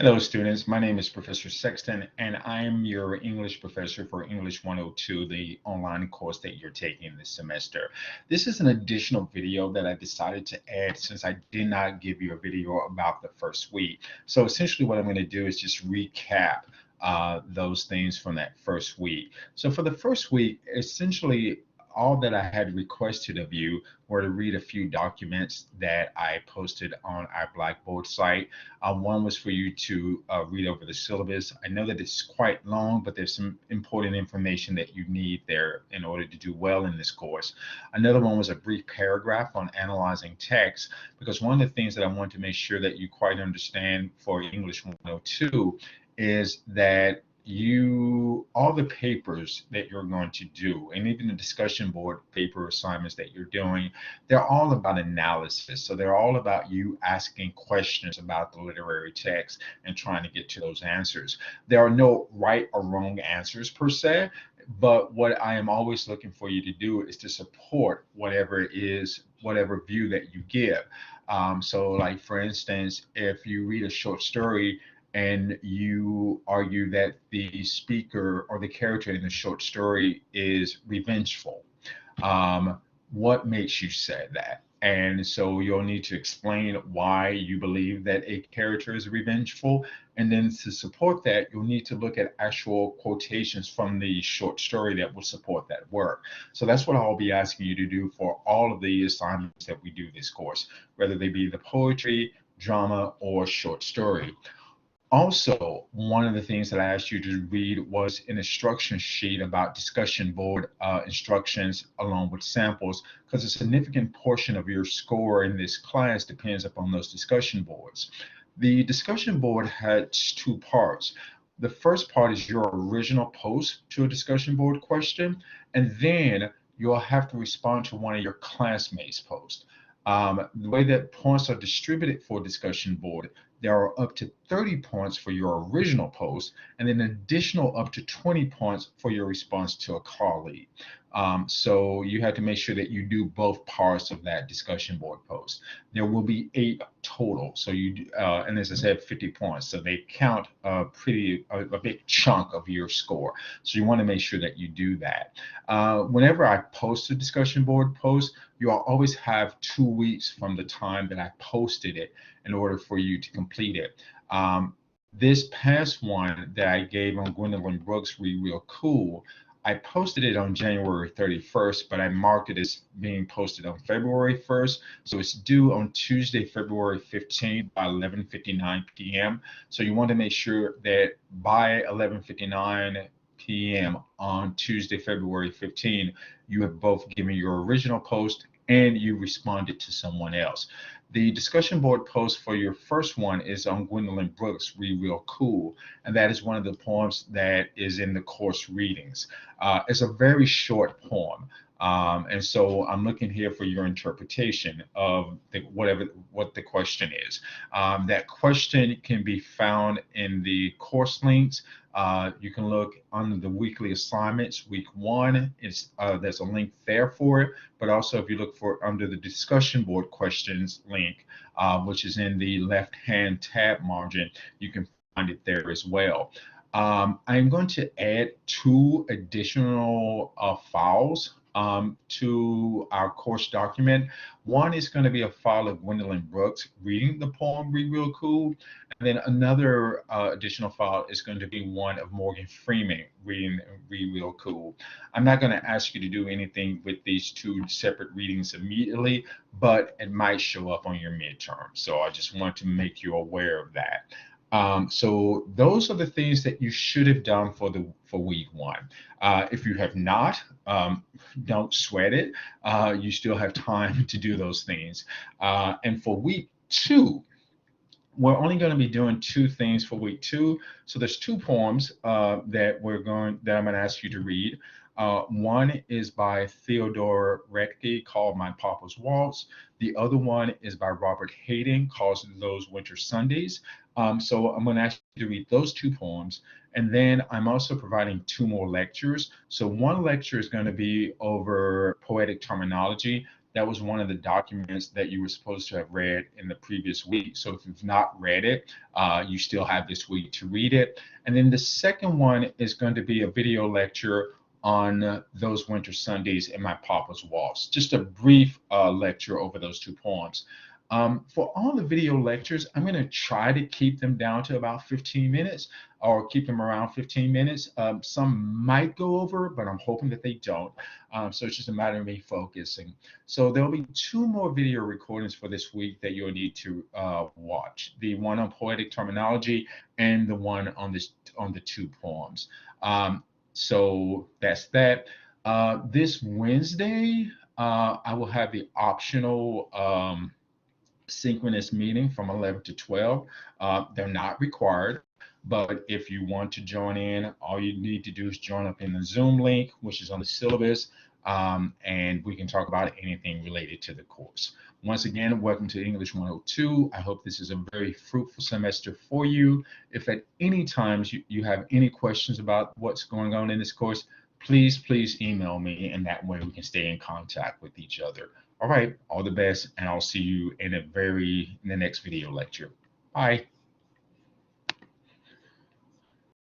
Hello, students. My name is Professor Sexton, and I am your English professor for English 102, the online course that you're taking this semester. This is an additional video that I decided to add since I did not give you a video about the first week. So essentially what I'm going to do is just recap those things from that first week. So for the first week, essentially all that I had requested of you were to read a few documents that I posted on our Blackboard site. One was for you to read over the syllabus. I know that it's quite long, but there's some important information that you need there in order to do well in this course. Another one was a brief paragraph on analyzing text, because one of the things that I want to make sure that you quite understand for English 102 is that all the papers that you're going to do, and even the discussion board paper assignments that you're doing, they're all about analysis. So they're all about you asking questions about the literary text and trying to get to those answers. There are no right or wrong answers per se, but what I am always looking for you to do is to support whatever it is, whatever view that you give. So like for instance, if you read a short story and you argue that the speaker or the character in the short story is revengeful, what makes you say that? And so you'll need to explain why you believe that a character is revengeful. And then to support that, you'll need to look at actual quotations from the short story that will support that work. So that's what I'll be asking you to do for all of the assignments that we do this course, whether they be the poetry, drama, or short story. Also, one of the things that I asked you to read was an instruction sheet about discussion board instructions along with samples, because a significant portion of your score in this class depends upon those discussion boards. The discussion board has two parts. The first part is your original post to a discussion board question, and then you'll have to respond to one of your classmates' posts. The way that points are distributed for discussion board, there are up to 30 points for your original post, and then an additional up to 20 points for your response to a colleague. So you have to make sure that you do both parts of that discussion board post. There will be 8 total. So and as I said, 50 points. So they count a big chunk of your score. So you want to make sure that you do that. Whenever I post a discussion board post, you'll always have 2 weeks from the time that I posted it in order for you to complete it. This past one that I gave on Gwendolyn Brooks, Read Real Cool, I posted it on January 31st, but I marked it as being posted on February 1st. So it's due on Tuesday, February 15th by 11:59 p.m. So you want to make sure that by 11:59 p.m. on Tuesday, February 15th, you have both given your original post and you responded to someone else. The discussion board post for your first one is on Gwendolyn Brooks, Read Real Cool, and that is one of the poems that is in the course readings. It's a very short poem. And so I'm looking here for your interpretation of what the question is. That question can be found in the course links. You can look under the weekly assignments, week 1, there's a link there for it. But also if you look for under the discussion board questions link, which is in the left-hand tab margin, you can find it there as well. I'm going to add 2 additional files to our course document. One is going to be a file of Gwendolyn Brooks reading the poem Read Real Cool, and then another additional file is going to be one of Morgan Freeman reading Read Real Cool. I'm not going to ask you to do anything with these 2 separate readings immediately, but it might show up on your midterm. So I just want to make you aware of that. So those are the things that you should have done for week 1. If you have not, don't sweat it. You still have time to do those things. And for week 2, we're only going to be doing 2 things for week 2. So there's 2 poems that I'm going to ask you to read. One is by Theodore Roethke called My Papa's Waltz. The other one is by Robert Hayden called Those Winter Sundays. So I'm going to ask you to read those 2 poems. And then I'm also providing 2 more lectures. So one lecture is going to be over poetic terminology. that was one of the documents that you were supposed to have read in the previous week. So if you've not read it, you still have this week to read it. And then the second one is going to be a video lecture on Those Winter Sundays in My Papa's Waltz. Just a brief lecture over those two poems. For all the video lectures, I'm going to try to keep them down to about 15 minutes or keep them around 15 minutes. Some might go over, but I'm hoping that they don't. So it's just a matter of me focusing. So there'll be two more video recordings for this week that you'll need to watch. The one on poetic terminology and the one on the two poems. So that's that. This Wednesday, I will have the optional synchronous meeting from 11 to 12. They're not required, but if you want to join in, all you need to do is join up in the Zoom link, which is on the syllabus, and we can talk about anything related to the course. Once again, welcome to English 102. I hope this is a very fruitful semester for you. If at any times you have any questions about what's going on in this course, please email me, and that way we can stay in contact with each other. All right, all the best, and I'll see you in the next video lecture. Bye.